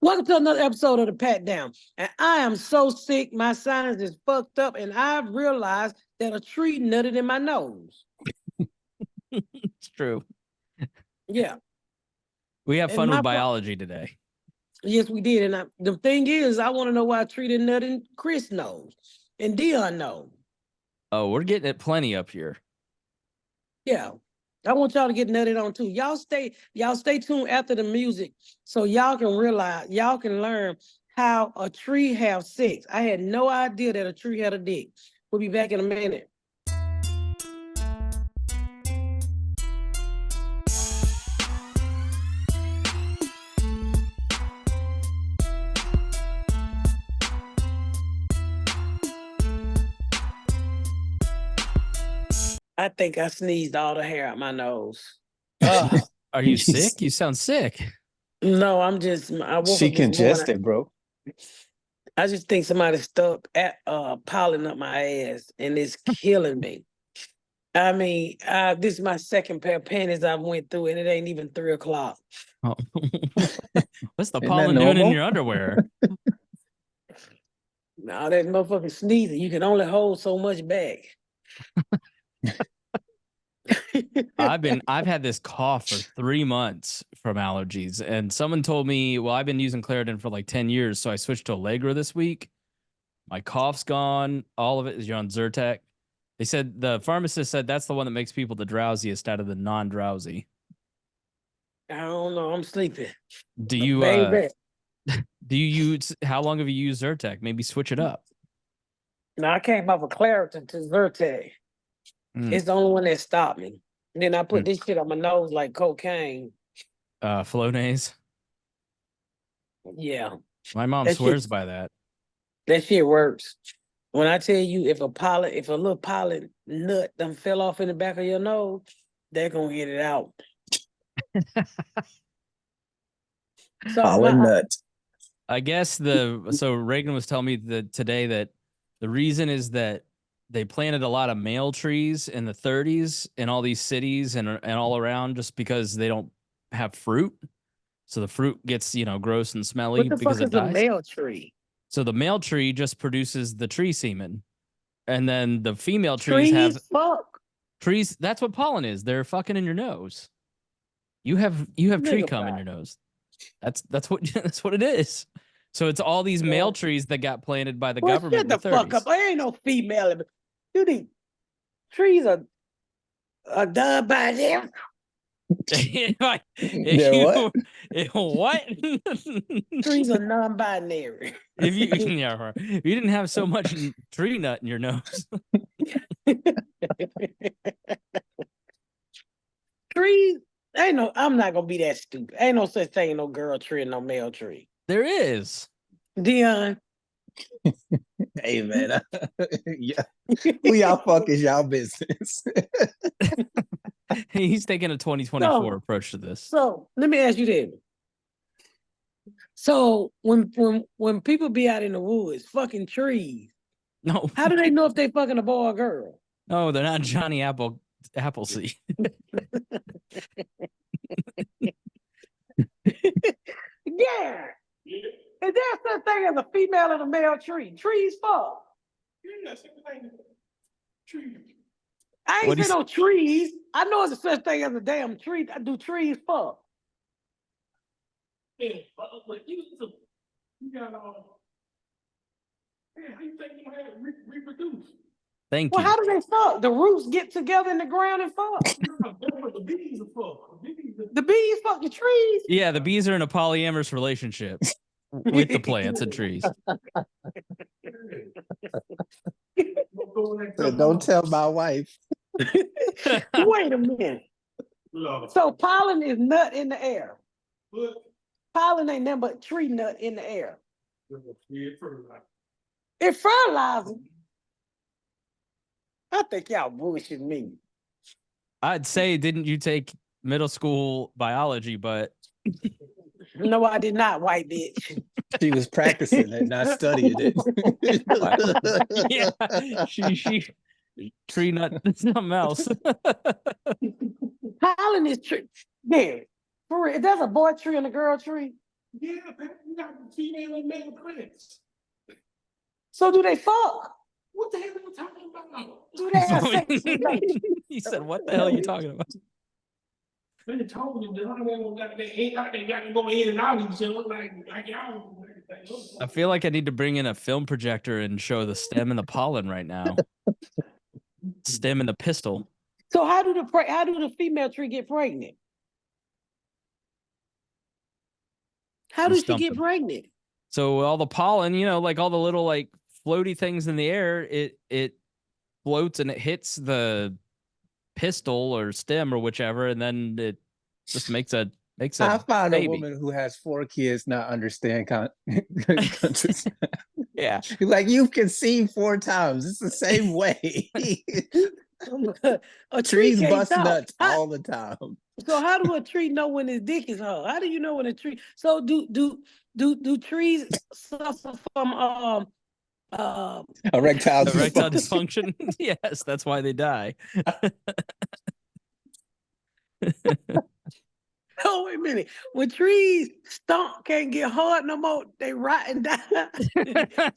Welcome to another episode of the Pat Down. And I am so sick, my sinus is fucked up, and I've realized that a tree nutted in my nose. It's true. Yeah. We have And fun my with biology today. Yes, we did. And the thing is, I want to know why a tree didn't nut in Chris' nose and Dion knows. Oh, we're getting it plenty up here. Yeah. I want y'all to get nutted on too. Y'all stay tuned after the music so y'all can learn how a tree have sex. I had no idea that a tree had a dick. We'll be back in a minute. I think I sneezed all the hair out my nose. Are you sick? You sound sick. No, I woke She up this morning. congested, bro. I just think somebody stuck at piling up my ass and it's killing me. I mean, this is my second pair of panties I've went through, and it ain't even 3:00. Oh. What's the Isn't pollen that doing in normal? your underwear? Now that motherfucking sneezing, you can only hold so much back. I've had this cough for 3 months from allergies, and someone told me, well, I've been using Claritin for like 10 years, so I switched to Allegra this week. My cough's gone. All of it is you're on Zyrtec. They said the pharmacist said that's the one that makes people the drowsiest out of the non-drowsy. I don't know. I'm sleeping. Do you Baby. do you use how long have you used Zyrtec? Maybe switch it up. Now I came off of Claritin to Zyrtec. It's the only one that stopped me. And then I put this shit on my nose like cocaine. Flonase. Yeah. My mom swears by that. That shit works. When I tell you if a little pollen nut done fell off in the back of your nose, they're gonna get it out. Pollen nut. I guess so Reagan was telling me that today that the reason is that they planted a lot of male trees in the 30s in all these cities and all around just because they don't have fruit. So the fruit gets, gross and smelly What the because fuck it is a dies. male tree? So the male tree just produces the tree semen. And then the female trees have trees. That's what pollen is. They're fucking in your nose. You have tree cum in your nose. That's what that's what it is. So it's all these male trees that got planted by the government in the 30s. Shut the fuck up. There ain't no female. You think trees are done by them? What? What? Trees are non-binary. If you didn't have so much tree nut in your nose. Trees, I'm not gonna be that stupid. Ain't no such thing, no girl tree and no male tree. There is. Dion. Hey man, yeah. Who y'all fuck is y'all business? He's taking a 2024 approach to this. So let me ask you this. So when people be out in the woods fucking trees, no, how do they know if they fucking a boy or girl? No, they're not Johnny Appleseed. Yeah. Is there such thing as a female and a male tree? Trees fuck. Trees. I ain't saying no trees. I know it's a such thing as a damn tree. Do trees fuck? Yeah, but you got how you think you gonna have it reproduce? Thank you. Well, how do they fuck? The roots get together in the ground and fuck. The bees fuck. The bees fuck the trees. Yeah, the bees are in a polyamorous relationship with the plants and trees. Don't tell my wife. Wait a minute. So pollen is nut in the air. Pollen ain't nothing but tree nut in the air. It fertilizes. I think y'all bullshit me. I'd say, didn't you take middle school biology? But no, I did not, white bitch. She was practicing it, not studying it. Yeah, she tree nut something else. Pollen is tree. There, for real. If there's a boy tree and a girl tree, Yeah, man, you got female and male plants. So do they fuck? What the hell are you talking about? Do they have sex with babies? He said, "What the hell are you talking about?" They told you they ain't like they got to go in and out each other like y'all. I feel like I need to bring in a film projector and show the stem and the pollen right now. Stem and the pistil. So how do the female tree get pregnant? How You does she stumped get him. pregnant? So all the pollen, like all the little like floaty things in the air, it floats and it hits the pistil or stem or whichever, and then it just makes a I found baby. a woman who has 4 kids not understand contraception. Yeah. Like, you've conceived 4 times. It's the same way. A tree Trees can't bust talk. nuts all the time. So how do a tree know when his dick is hard? How do you know when a tree? So do trees suffer from Erectile Erectile dysfunction. dysfunction? Yes, that's why they die. Oh, wait a minute. When trees can't get hard no more, they rot and die.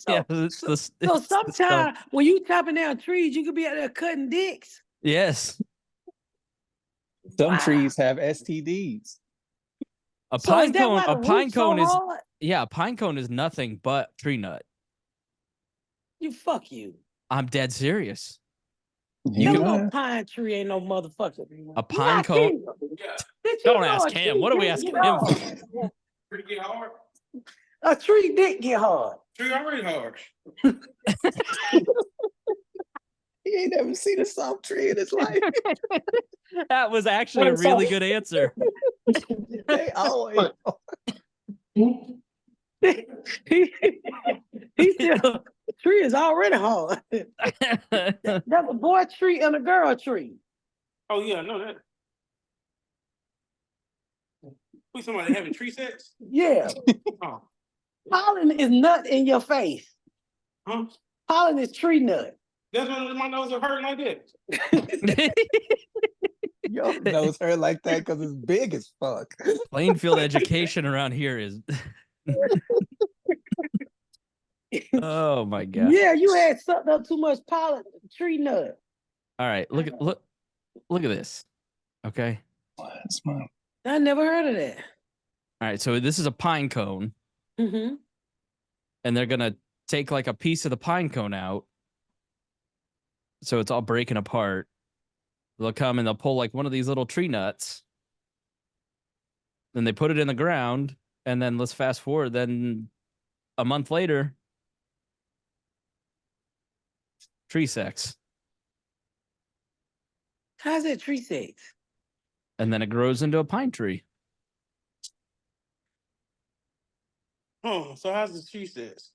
Yeah, it's the So sometimes when you chopping down trees, you could be out there cutting dicks. yes. Some Wow. trees have STDs. A So is pine that cone. why the A pine root's so cone is hard? a pine cone is nothing but tree nut. You fuck you. I'm dead serious. You No, know no that? pine tree ain't no motherfucker. A pine cone. Did you Don't know ask a him. tree What are we dick asking get him hard? for? Pretty get hard. A tree dick get hard. Tree already hard. He ain't never seen a soft tree in his life. That was actually a really good answer. They always. He said a tree is already hard. That's a boy tree and a girl tree. Oh yeah, I know that. We somebody having tree sex? Yeah. Oh, Pollen is nut in your face. huh? Pollen is tree nut. That's when my nose are hurting like that. Your nose hurt like that because it's big as fuck. Plainfield education around here is. Oh my god! Yeah, you had sucked up too much pollen, tree nut. All right, look at this. Okay. That's my... I never heard of that. All right, so this is a pine cone, Mm-hmm. and they're gonna take like a piece of the pine cone out, so it's all breaking apart. They'll come and they'll pull like one of these little tree nuts, then they put it in the ground, and then let's fast forward. Then a month later, tree sex, How's that tree sex? and then it grows into a pine tree. Oh, so how's the tree sex?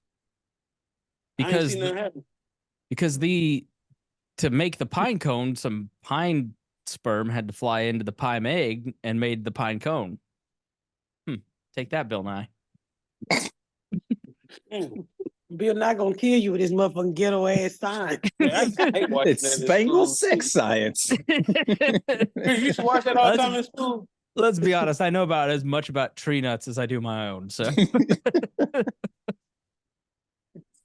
I ain't Because seen that happen. because to make the pine cone, some pine sperm had to fly into the pine egg and made the pine cone. Take that, Bill Nye. Bill not gonna kill you with his motherfucking ghetto ass sign. Yeah, I hate watching It's that in Spangled school. sex science. You used to watch that all the time in school. Let's be honest. I know about as much about tree nuts as I do my own. So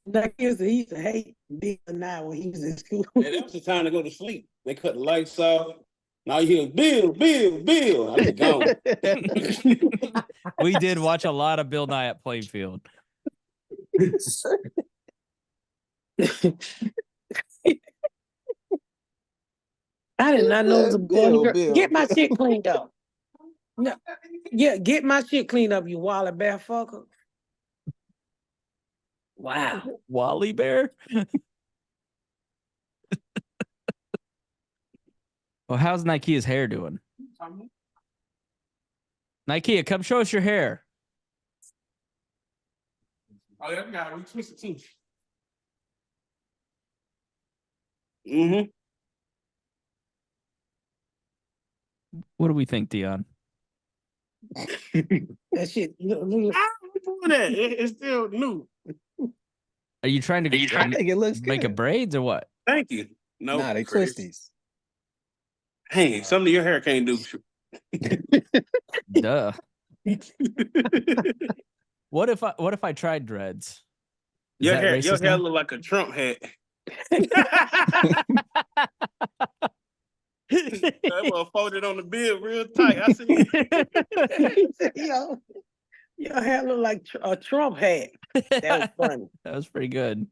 That kids he used to hate Bill now when he was in school. Yeah, that was the time to go to sleep. They cut the lights off. Now you hear Bill, Bill, Bill. I be gone. we did watch a lot of Bill Nye at Plainfield. I did not know it was a Bill, boy. Bill. Get my shit cleaned up. No. Yeah, get my shit cleaned up, you Wally Bear fucker. Wow. Wally Bear. Well, how's Nikea's hair doing? Nikea, come show us your hair. Oh, yeah, we got we twisted too. Mm-hmm. What do we think, Dion? That shit. Look. I'm doing that. It's still new. Are you trying to I think it looks make a good. braids or what? Thank you. No, Nah, they Chris. twisties. Hey, something your hair can't do. Duh. What if I tried dreads? Is Your that hair, racist your hair now? look like a Trump hat. That one folded on the bed real tight. I see. Yo, your hair look like a Trump hat. That was funny. That was pretty good.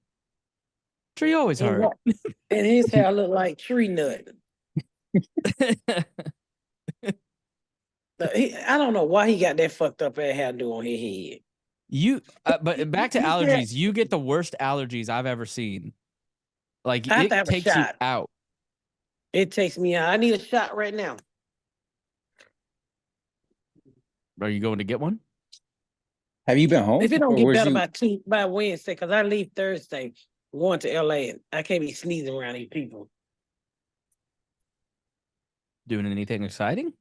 Tree always And, hard. and his hair look like tree nut. I don't know why he got that fucked up ass hairdo on his head. But back to allergies. You get the worst allergies I've ever seen. Like I have to it have a takes you shot. out. It takes me out. I need a shot right now. Are you going to get one? Have you been home? If it don't Or get was better you? by Wednesday, because I leave Thursday, going to LA, and I can't be sneezing around these people. Doing anything exciting?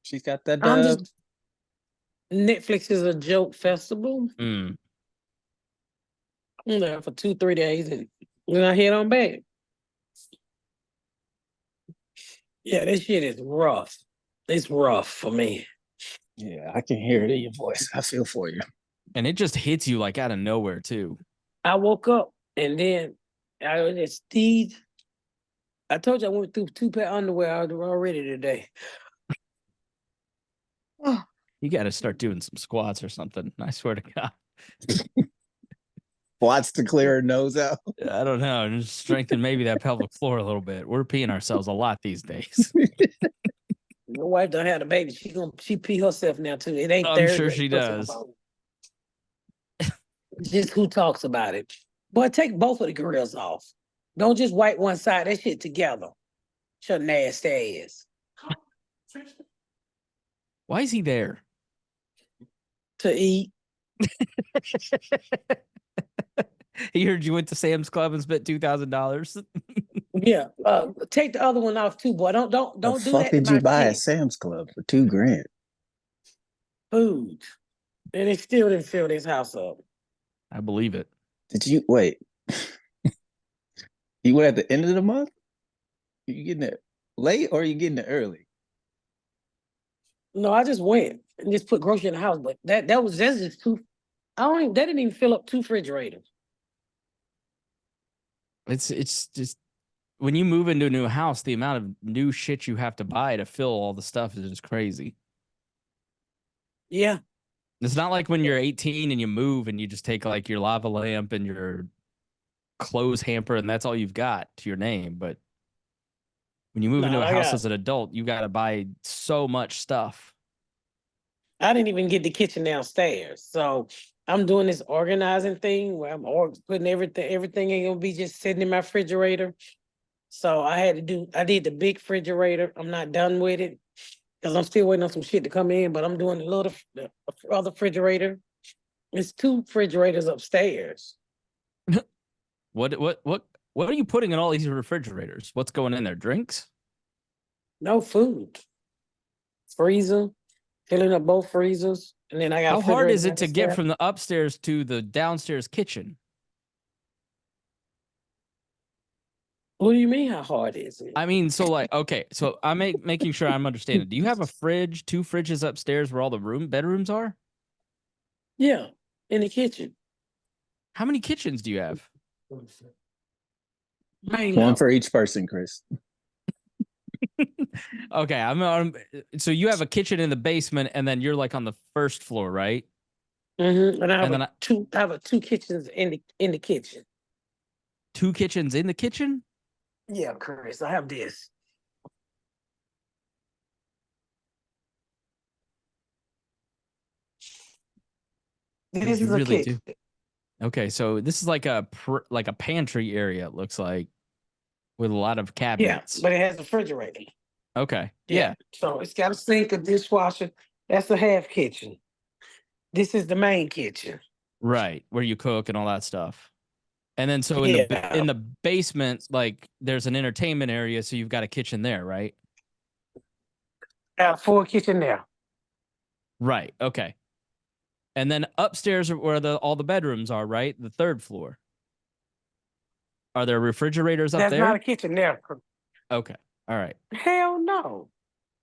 She's got that. I'm just Netflix is a joke festival. Mm. I'm there for 2-3 days, and then I head on back. Yeah, this shit is rough. It's rough for me. Yeah, I can hear it in your voice. I feel for you. And it just hits you like out of nowhere too. I woke up and then I was just sneezed. I told you I went through 2 pair of underwear already today. Oh, You got to start doing some squats or something. I swear to God. Watch to clear her nose out. I don't know. Just strengthen maybe that pelvic floor a little bit. We're peeing ourselves a lot these days. my wife don't have a baby. She pee herself now too. It ain't I'm third sure grade she talking does. about it. Just who talks about it. Boy, take both of the grills off. Don't just wipe one side. That shit together. Your nasty ass. Why is he there? To eat. He heard you went to Sam's Club and spent $2,000. Yeah. Take the other one off too, boy. Don't The do fuck that to did you my buy at kids. Sam's Club for $2,000? Food. And it still didn't fill this house up. I believe it. Did you wait? You went at the end of the month? You getting it late or you getting it early? No, I just went and just put grocery in the house, but that's just too. That didn't even fill up 2 refrigerators. It's just when you move into a new house, the amount of new shit you have to buy to fill all the stuff is just crazy. Yeah. It's not like when you're 18 and you move and you just take like your lava lamp and your clothes hamper and that's all you've got to your name. But when you move into a house as an adult, you got to buy so much stuff. I didn't even get the kitchen downstairs. So I'm doing this organizing thing where I'm putting everything ain't gonna be just sitting in my refrigerator. So I did the big refrigerator. I'm not done with it because I'm still waiting on some shit to come in, but I'm doing the other refrigerator. It's 2 refrigerators upstairs. What are you putting in all these refrigerators? What's going in there? Drinks? No food. Freezer, filling up both freezers. And then I got How hard is it to get downstairs. from the upstairs to the downstairs kitchen? What do you mean how hard is it? I mean, so like, okay, so I'm making sure I'm understanding. Do you have a fridge, 2 fridges upstairs where all the bedrooms are? Yeah, in the kitchen. How many kitchens do you have? One for each person, Chris. Okay, so you have a kitchen in the basement and then you're like on the first floor, right? Mm-hmm. And I have, And then I have 2 kitchens in the kitchen. 2 kitchens in the kitchen? Yeah, Chris, I have this. This You is a really kitchen. do. Okay, so this is like a pantry area, it looks like, with a lot of Yeah, cabinets. but it has a refrigerator. Okay, yeah. So it's got a sink, a dishwasher. That's a half kitchen. This is the main kitchen. Right, where you cook and all that stuff. And then so in the basement, like there's an entertainment area, so you've got a kitchen there, right? Got a full kitchen there. Right. Okay. And then upstairs where all the bedrooms are, right? The 3rd floor. Are there refrigerators up That's there? not a kitchen there. Okay. All right. Hell no.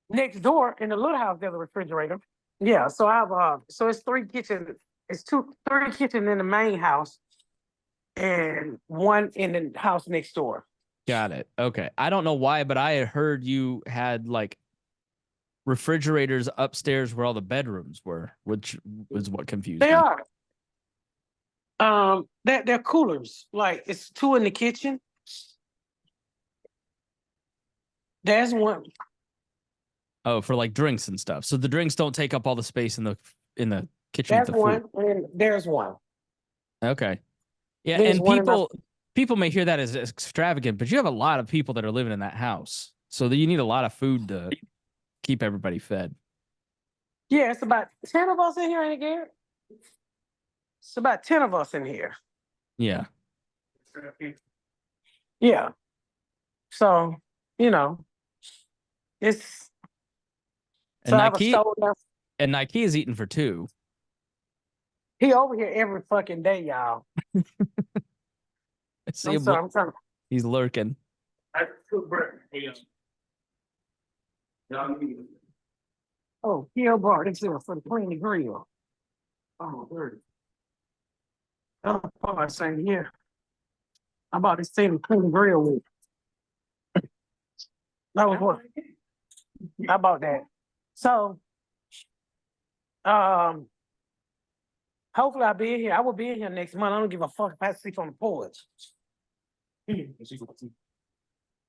Next door in the little house, there's a refrigerator. Yeah, so I have so it's three kitchen. It's three kitchen in the main house, and one in the house next door. Got it. Okay. I don't know why, but I had heard you had like refrigerators upstairs where all the bedrooms were, which was what confused They me. are. They're coolers. Like it's two in the kitchen. There's one. Oh, for like drinks and stuff. So the drinks don't take up all the space in the kitchen with There's the food. one, and there's one. Okay. Yeah, There's and one in my- people may hear that as extravagant, but you have a lot of people that are living in that house. So that you need a lot of food to keep everybody fed. Yeah, it's about 10 of us in here, ain't it, Garrett? It's about 10 of us in here. Yeah. Yeah. So, you know, it's And so I have a Nike stove now. and Nike is eating for two. He over here every fucking day, y'all. I see I'm him. sorry, I'm trying to. He's lurking. I cook breakfast for y'all. Y'all need it. Oh, Kill Bar, this is for the clean the grill. Oh, dirty. Other part saying here. I bought this thing to clean the grill with. That was what I bought that. So, hopefully I'll be in here. I will be in here next month. I don't give a fuck if I sleep on the porch.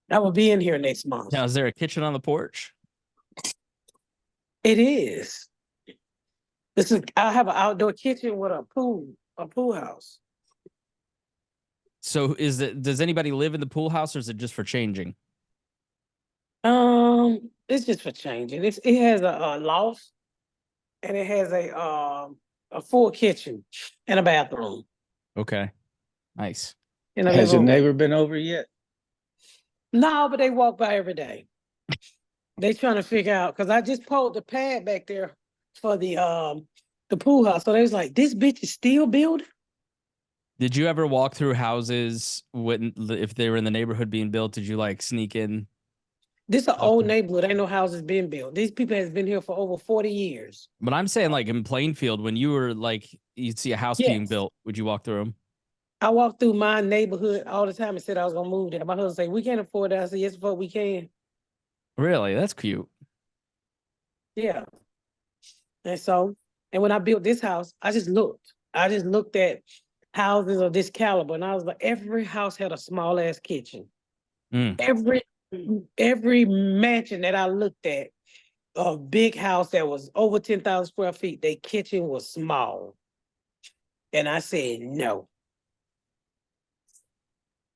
I will be in here next month. Now, is there a kitchen on the porch? It is. I have an outdoor kitchen with a pool house. So does anybody live in the pool house or is it just for changing? It's just for changing. It has a loft and it has a full kitchen and a bathroom. Okay. Nice. In a Has your living room. neighbor been over yet? No, but they walk by every day. They trying to figure out because I just pulled the pad back there for the pool house. So they was like, this bitch is still building. Did you ever walk through houses if they were in the neighborhood being built? Did you like sneak in? This is an old neighborhood. Ain't no houses been built. These people has been here for over 40 years. But I'm saying like in Plainfield, when you were like, you'd see a house being Yes. built, would you walk through them? I walk through my neighborhood all the time and said I was gonna move there. My husband said, we can't afford that. I said, yes, fuck, we can. Really? That's cute. Yeah. And when I built this house, I just looked. I just looked at houses of this caliber, and I was like, every house had a small ass kitchen. Mm. Every mansion that I looked at, a big house that was over 10,000 square feet, their kitchen was small. And I said, no.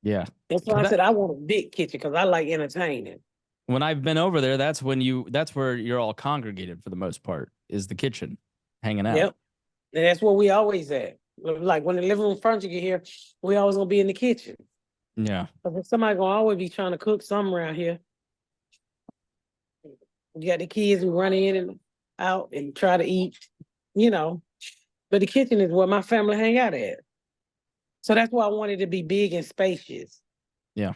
Yeah. That's why I said, I want a big kitchen because I like entertaining. When I've been over there, that's where you're all congregated for the most part, is the kitchen, hanging out. Yep. And that's where we always at. Like when the living room furniture get here, we always gonna be in the kitchen. Yeah. Because somebody gonna always be trying to cook something around here. You got the kids who run in and out and try to eat, But the kitchen is where my family hang out at. So that's why I wanted to be big and spacious. Yeah.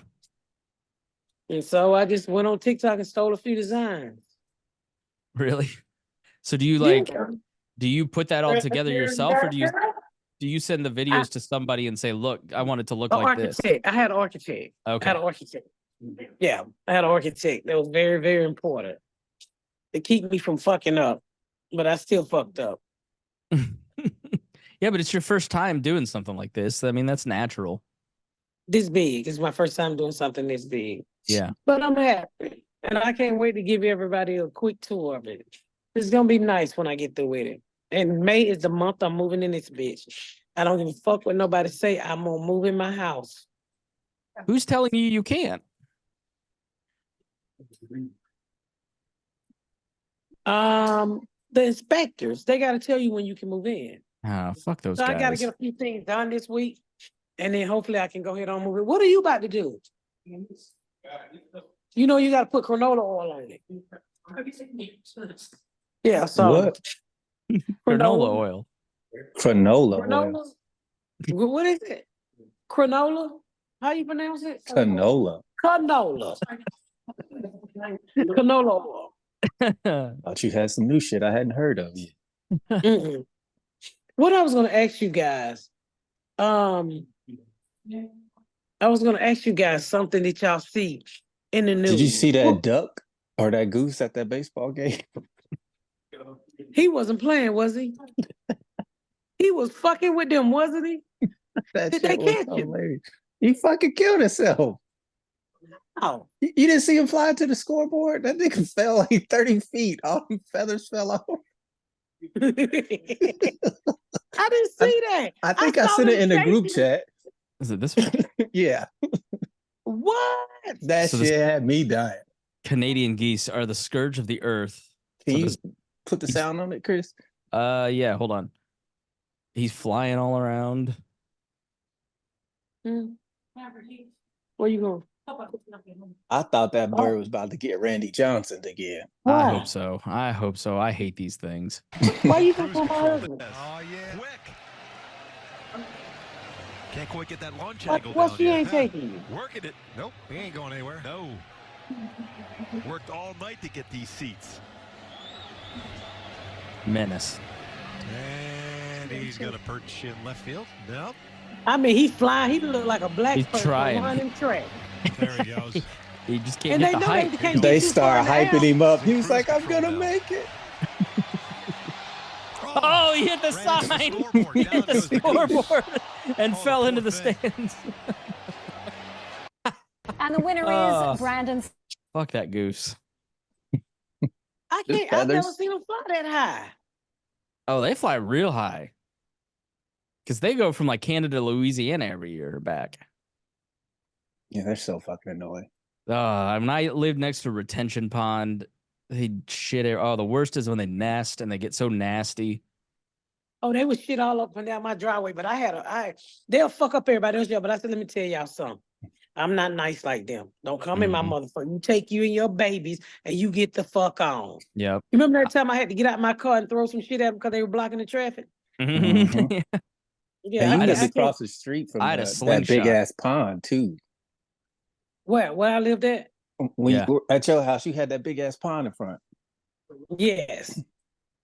And so I just went on TikTok and stole a few designs. Really? So do you do you put that all together yourself, or do you send the videos to somebody and say, look, I want it to look like this? I had an architect. Okay. I had an architect. Yeah, I had an architect. That was very, very important to keep me from fucking up. But I still fucked up. Yeah, but it's your first time doing something like this. I mean, that's natural. This big. This is my first time doing something this big. Yeah. But I'm happy. And I can't wait to give everybody a quick tour of it. It's going to be nice when I get through with it. And May is the month I'm moving in this bitch. I don't give a fuck what nobody say. I'm going to move in my house. Who's telling you you can't? The inspectors, they got to tell you when you can move in. Oh, fuck those So guys. I got to get a few things done this week. And then hopefully I can go ahead and move it. What are you about to do? You know you got to put canola oil on it. Yeah, so. What? Granola oil. Canola oil. Granola? What is it? Granola? How you pronounce it? Canola. Canola. Canola oil. Thought you had some new shit I hadn't heard of yet. Mm-mm. What I was gonna ask you guys, I was gonna ask you guys something that y'all see in the news. Did you see that Well, duck or that goose at that baseball game? he wasn't playing, was he? He was fucking with them, wasn't he? That Did shit they was catch him? hilarious. He fucking killed himself. Oh, You didn't see him fly to the scoreboard? That nigga fell like 30 feet. All the feathers fell off. I didn't see that. I think I saw sent it them in the group chasing him. chat. Is it this one? Yeah, What? that So shit this- had me dying. Canadian geese are the scourge of the earth. Can So you this- put the sound on it, Chris? Yeah, hold on. He's flying all around. Hmm. Where you going? I thought that bird was about to get Randy Johnson again. I Why? hope so. I hope so. I hate these things. Why you going for my husband? Oh yeah, quick. Can't quite get that launch What, angle what down she yet. ain't taking you? Working it. Nope, we ain't going anywhere. No. Worked all night to get these seats. Menace. And he's gonna perch in left field. Nope. I mean, he's flying. He look like a black He's person trying. running track. There he goes. He just can't And hit they the know height. they can't They get too far start in the hyping air. him up. He was Cruise like, I'm control gonna now. make it. Oh, he hit the Ran into the sign. scoreboard. He Down hit the goes the goose. scoreboard and Oh, the fell poor into the thing. stands. And the winner Oh. is Brandon. Fuck that goose. I His can't. I've never feathers. seen him fly that high. Oh, they fly real high. Because they go from like Canada to Louisiana every year back. Yeah, they're so fucking annoying. When I lived next to a retention pond, they shit air. Oh, the worst is when they nest and they get so nasty. Oh, they was shit all up and down my driveway, but they'll fuck up everybody else, but I said, let me tell y'all something. I'm not nice like them. Don't come in my Mhm. motherfucker. You take you and your babies and you get the fuck on. Yep. You remember that time I had to get out my car and throw some shit at them because they were blocking the traffic? Mhm. Yeah, And you I lived can't. across the street from I had a that big slingshot. ass pond too. Where I lived at? When Yeah. you were at your house, you had that big ass pond in front. Yes.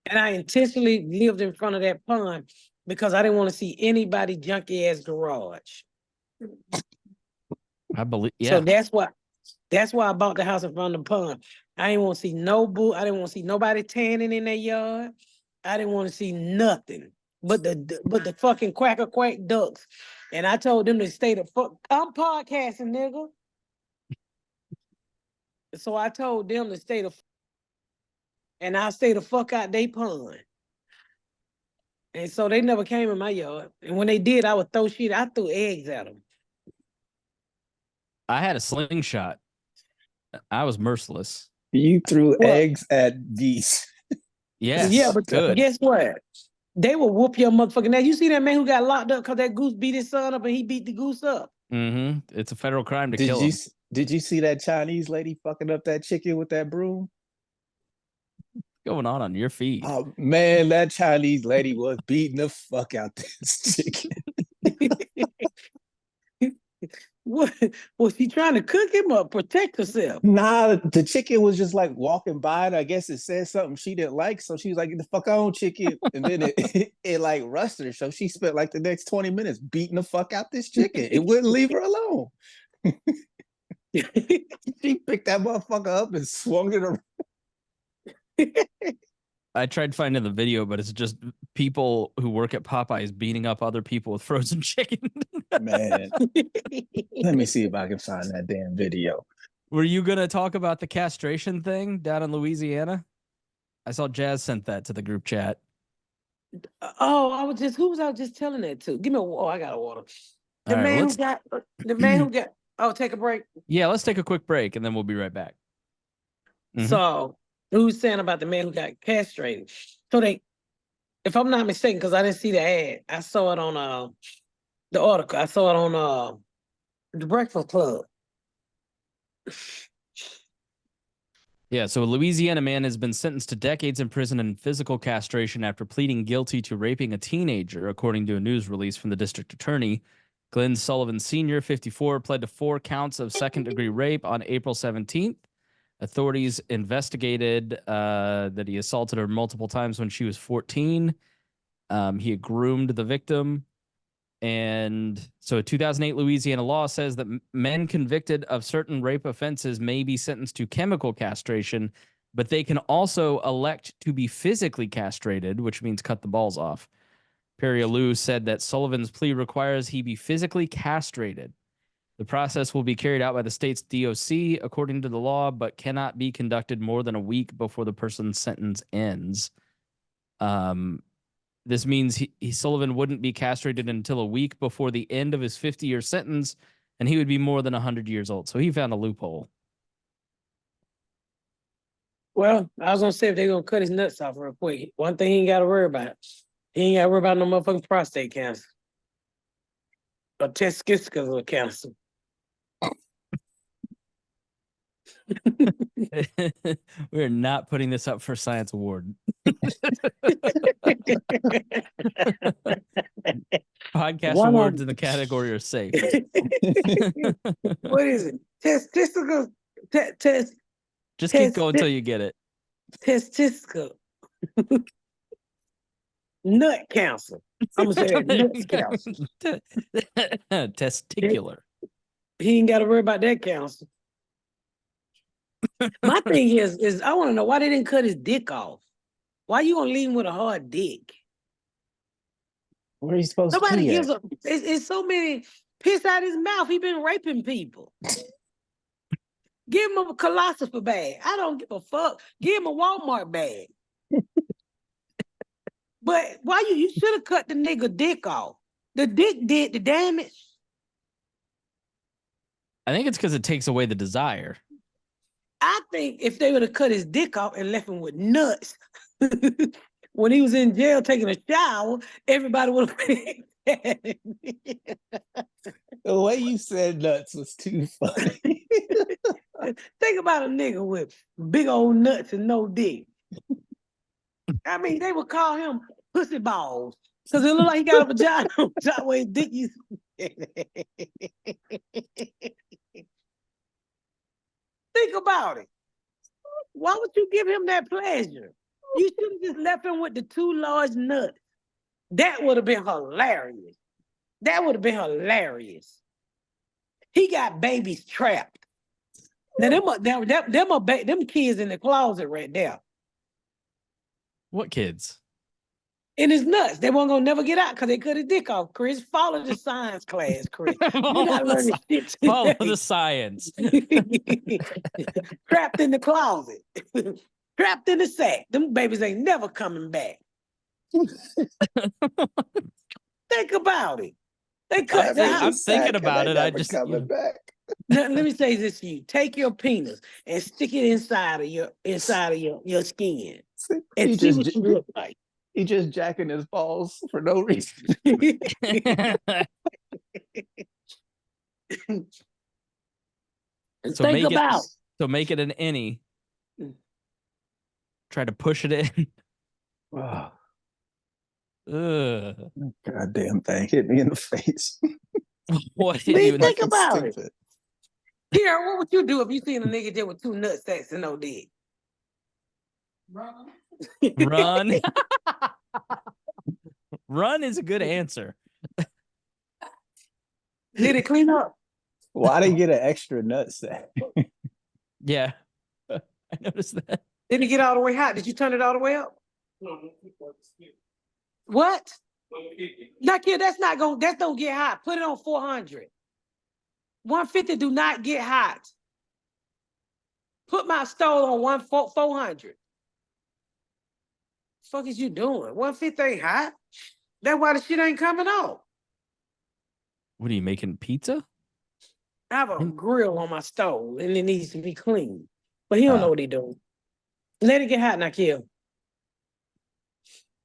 And I intentionally lived in front of that pond because I didn't want to see anybody junky ass garage. I believe. Yeah. So that's why I bought the house in front of the pond. I didn't want to see I didn't want to see nobody tanning in their yard. I didn't want to see nothing but the fucking quack ducks. And I told them to stay the fuck. I'm podcasting, nigga. So I told them to stay and I'll stay the fuck out they pond. And so they never came in my yard. And when they did, I would throw shit. I threw eggs at them. I had a slingshot. I was merciless. You threw What? eggs at geese. Yes. Yeah, but good. guess what? They will whoop your motherfucking ass. You see that man who got locked up because that goose beat his son up and he beat the goose up? Mm-hmm. It's a federal crime to Did kill you him. did you see that Chinese lady fucking up that chicken with that broom? Going on your feed. Oh man, that Chinese lady was beating the fuck out this chicken. What was he trying to cook him or protect herself? Nah, the chicken was just like walking by, and I guess it said something she didn't like, so she was like, "Get the fuck on, chicken!" And then it like rusted her, so she spent like the next 20 minutes beating the fuck out this chicken. It wouldn't leave her alone. She picked that motherfucker up and swung it around. I tried finding the video, but it's just people who work at Popeyes beating up other people with frozen chicken. Man, let me see if I can find that damn video. Were you going to talk about the castration thing down in Louisiana? I saw Jazz sent that to the group chat. Oh, who was I just telling that to? Give me I got a water. The All right, man let's- who got, take a break. Yeah, let's take a quick break and then we'll be right back. Mhm. So who's saying about the man who got castrated? So if I'm not mistaken, because I didn't see the ad, I saw it on the article. I saw it on the Breakfast Club. Yeah, so a Louisiana man has been sentenced to decades in prison and physical castration after pleading guilty to raping a teenager, according to a news release from the district attorney. Glenn Sullivan Sr., 54, pled to 4 counts of second-degree rape on April 17th. Authorities investigated that he assaulted her multiple times when she was 14. He had groomed the victim. And so a 2008 Louisiana law says that men convicted of certain rape offenses may be sentenced to chemical castration, but they can also elect to be physically castrated, which means cut the balls off. Perry Alou said that Sullivan's plea requires he be physically castrated. The process will be carried out by the state's DOC according to the law, but cannot be conducted more than a week before the person's sentence ends. This means Sullivan wouldn't be castrated until a week before the end of his 50-year sentence, and he would be more than 100 years old. So he found a loophole. Well, I was gonna say if they're gonna cut his nuts off real quick, one thing he ain't gotta worry about. He ain't gotta worry about no motherfucking prostate cancer. Or testicular cancer. We're not putting this up for science award. Podcast One awards of- in the category are safe. What is it? Testicular. Just keep going until you get it. Testicular. Nut cancer. I'm gonna say that nut cancer. Testicular. He ain't gotta worry about that cancer. My thing is I want to know why they didn't cut his dick off. Why you gonna leave him with a hard dick? Where are you supposed Nobody to gives a. It's so many piss out his mouth. He been raping people. Give him a Colossus bag. I don't give a fuck. Give him a Walmart bag. But why you should have cut the nigga dick off. The dick did the damage. I think it's because it takes away the desire. I think if they would have cut his dick off and left him with nuts when he was in jail taking a shower, everybody would have been. The way you said nuts was too funny. Think about a nigga with big old nuts and no dick. I mean, they would call him pussy balls because it looked like he got a vagina on top where his dick used to. Think about it. Why would you give him that pleasure? You should have just left him with the two large nuts. That would have been hilarious. That would have been hilarious. He got babies trapped. Now them kids in the closet right there. What kids? In his nuts. They weren't gonna never get out because they cut his dick off, Chris. Follow the science class, Chris. You gotta learn this shit Follow today. the science. Trapped in the closet. Trapped in the sack. Them babies ain't never coming back. Think about it. They cut that. I'm thinking about it. I just coming back. Now, let me say this to you. Take your penis and stick it inside of your skin. And He see just, what you look like. he just jacking his balls for no reason. And So think make about make it an any. Try to push it in. Oh, Ugh. goddamn thing hit me in the face. What See, did you think about it. Stupid. Here, what would you do if you seen a nigga there with two nut sacks and no dick? run? Run is a good answer. Did it clean up? Why they get an extra nut sack? Yeah. I noticed that. Did it get all the way hot? Did you turn it all the way up? What? Now, kid, that don't get hot. Put it on 400. 150 do not get hot. Put my stove on 400. Fuck is you doing? 150 ain't hot. That's why the shit ain't coming off. What are you making? Pizza? I have a grill on my stove and it needs to be clean. But he don't know what he doing. Let it get hot, not kill.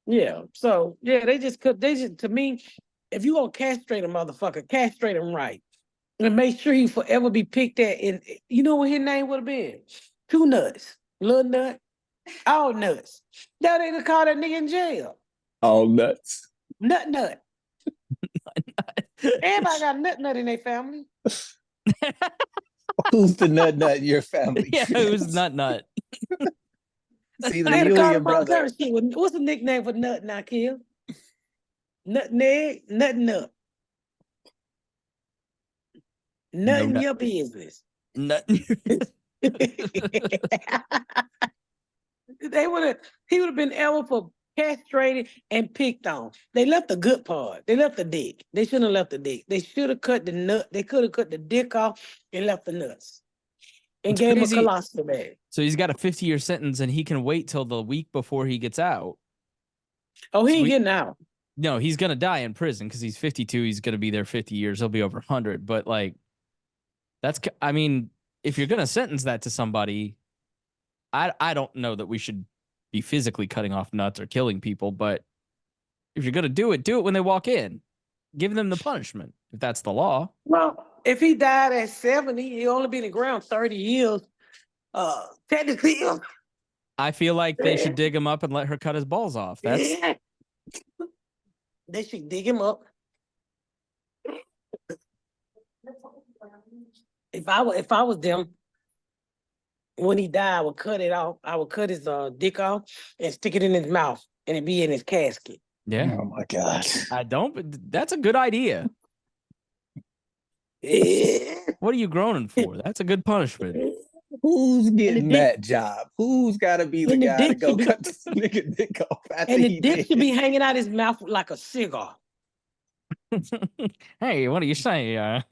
Yeah. So yeah, to me, if you gonna castrate a motherfucker, castrate him right. And make sure he forever be picked at. And you know what his name would have been? Two nuts. Little nut. All nuts. Now they could call that nigga in jail. All nuts. Nut. Everybody got nut in their family. Who's the nut in your family? Yeah, who's nut? It's I either had to you or call your him all brother. kinds of shit. What's the nickname for nut now, Kill? Nut neg, nut nut. No Nothing nut. your business. Nut. He would have been ever for castrated and picked on. They left the good part. They left the dick. They shouldn't have left the dick. They should have cut the nut. They could have cut the dick off and left the nuts. And It's gave him a crazy. colostomy bag. So he's got a 50-year sentence, and he can wait till the week before he gets out. Oh, he So ain't getting out. No, he's gonna die in prison because he's 52. He's gonna be there 50 years. He'll be over 100. But like, I mean, if you're gonna sentence that to somebody, I don't know that we should be physically cutting off nuts or killing people. But if you're gonna do it when they walk in. Give them the punishment if that's the law. Well, if he died at 70, he only been in the ground 30 years. Technically, I feel like they should dig him up and let her cut his balls off. That's they should dig him up. If I was them, when he died, I would cut it off. I would cut his dick off and stick it in his mouth, and it'd be in his casket. yeah. Oh my God. I don't. But that's a good idea. What are you groaning for? That's a good punishment. Who's getting dick- that job? Who's got to be the and the guy to dick go should be- cut this nigga dick off after And the he dick did? should be hanging out his mouth like a cigar. Hey, what do you say?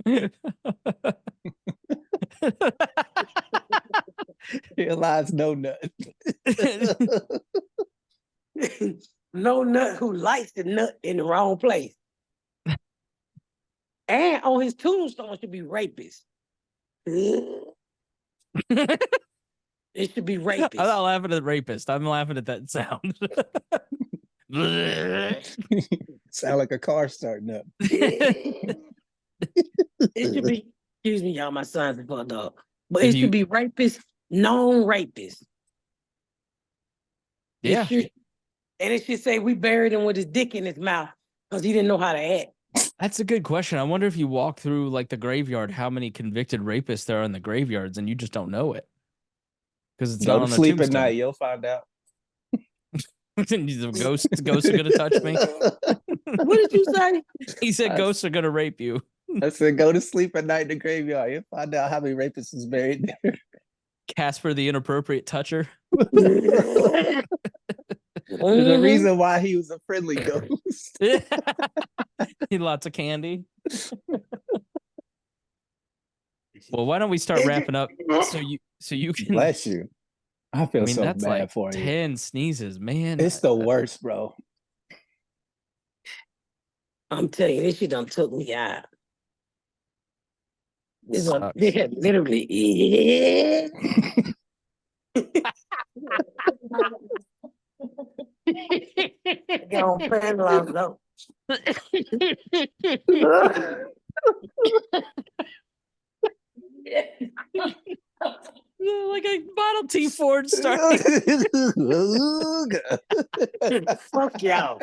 Realize no nut. No nut who likes the nut in the wrong place. And on his tombstone should be rapist. It should be I'm rapist. not laughing at rapist. I'm laughing at that sound. Sound like a car starting up. It should be, excuse me, y'all, my son's are fucked up. But If it you- should be rapist, known rapist. Yeah. And it should say we buried him with his dick in his mouth because he didn't know how to act. That's a good question. I wonder if you walk through like the graveyard, how many convicted rapists there are in the graveyards, and you just don't know it because it's Go not to on the sleep at tombstone. night, you'll find out. The ghosts are gonna touch me. What did you say? He said ghosts are gonna rape you. I said, go to sleep at night in the graveyard. You'll find out how many rapists is buried there. Casper the inappropriate toucher. There's a Mhm. reason why he was a friendly ghost. Eat lots of candy. Well, why don't we start wrapping up so you can Bless you. I feel so that's bad like for you. 10 sneezes, man. It's the worst, bro. I'm telling you, this shit done took me out. This one, Sucks. they had literally. Get on paralyzed though. Like a Model T Ford start. Fuck y'all.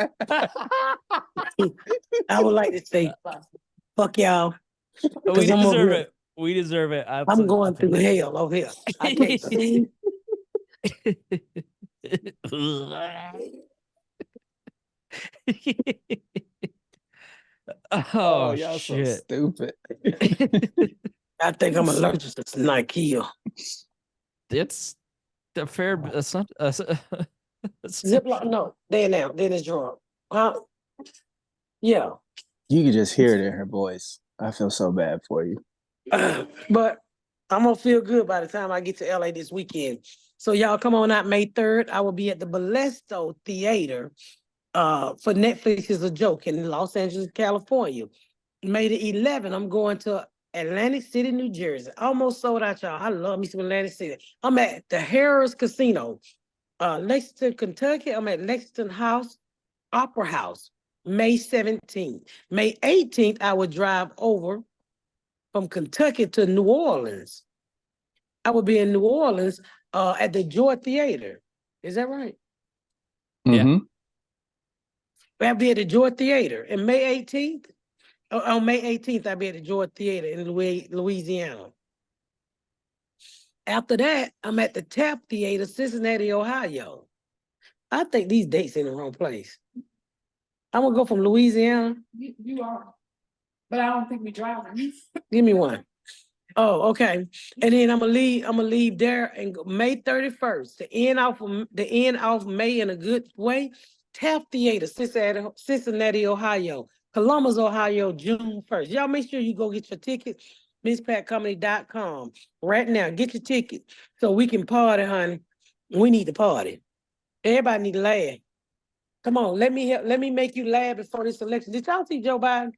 I would like to say, fuck y'all. We 'Cause I'm over deserve here. it. We deserve it. I'm going through hell over here. I can't see. Oh, y'all shit. so stupid. I think I'm allergic to Nike. It's a fair Ziploc, no, there now, then it's drawer. Yeah. You can just hear it in her voice. I feel so bad for you. But I'm gonna feel good by the time I get to LA this weekend. So y'all come on out May 3rd. I will be at the Balesto Theater for Netflix is a Joke in Los Angeles, California. May the 11th, I'm going to Atlantic City, New Jersey. Almost sold out, y'all. I love me some Atlantic City. I'm at the Harrah's Casino, Lexington, Kentucky. I'm at Lexington House, Opera House, May 17th. May 18th, I would drive over from Kentucky to New Orleans. I will be in New Orleans at the Joy Theater. Is that right? Yeah. Mhm. I'll be at the Joy Theater. And May 18th, on May 18th, I'll be at the Joy Theater in Louisiana. After that, I'm at the Tap Theater, Cincinnati, Ohio. I think these dates in the wrong place. I'm gonna go from Louisiana. You are, but I don't think we driving. Give me one. Oh, okay. And then I'm gonna leave there and go May 31st to end off May in a good way. Taft Theater, Cincinnati, Ohio. Columbus, Ohio, June 1st. Y'all make sure you go get your tickets. MissPatComedy.com. Right now, get your ticket so we can party, honey. We need to party. Everybody need to laugh. Come on, let me make you laugh before this election. Did y'all see Joe Biden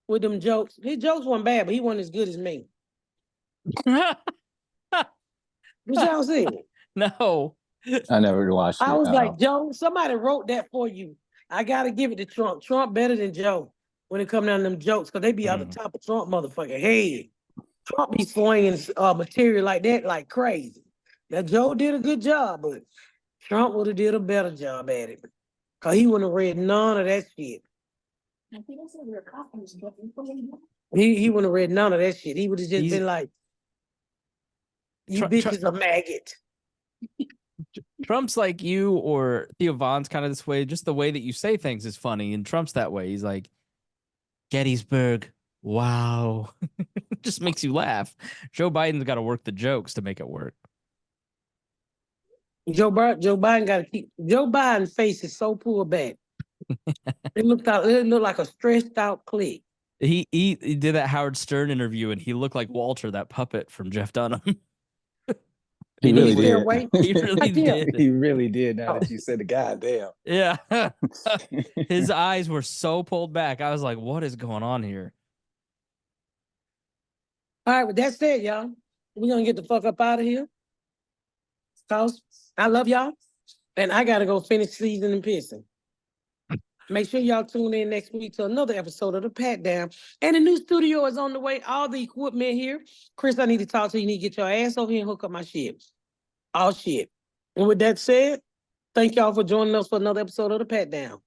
with them jokes? His jokes weren't bad, but he wasn't as good as me. Did y'all see it? No. I never watched it. I was like, Joe, somebody wrote that for you. I gotta give it to Trump. Trump better than Joe when it come down to them jokes, because they be out the top of Trump motherfucking head. Trump be slinging material like that like crazy. Now Joe did a good job, but Trump would have did a better job at it. Cause he wouldn't have read none of that shit. He wouldn't have read none of that shit. He would have just been like, you bitches a maggot. Trump's like you or Theo Von's kind of this way. Just the way that you say things is funny. And Trump's that way. He's like, Gettysburg. Wow. Just makes you laugh. Joe Biden's got to work the jokes to make it work. Joe Biden got to keep. Joe Biden's face is so pulled back. It looked like a stretched out clip. He did that Howard Stern interview and he looked like Walter, that puppet from Jeff Dunham. He really He did. He really did. He really did. Now that you said the goddamn. Yeah. His eyes were so pulled back. I was like, what is going on here? All right, well, that's it, y'all. We're gonna get the fuck up out of here. Cause I love y'all. And I gotta go finish seasoning and pissing. Make sure y'all tune in next week to another episode of The Pat Down. And the new studio is on the way. All the equipment here. Chris, I need to talk to you. You need to get your ass over here and hook up my shit. All shit. And with that said, thank y'all for joining us for another episode of The Pat Down.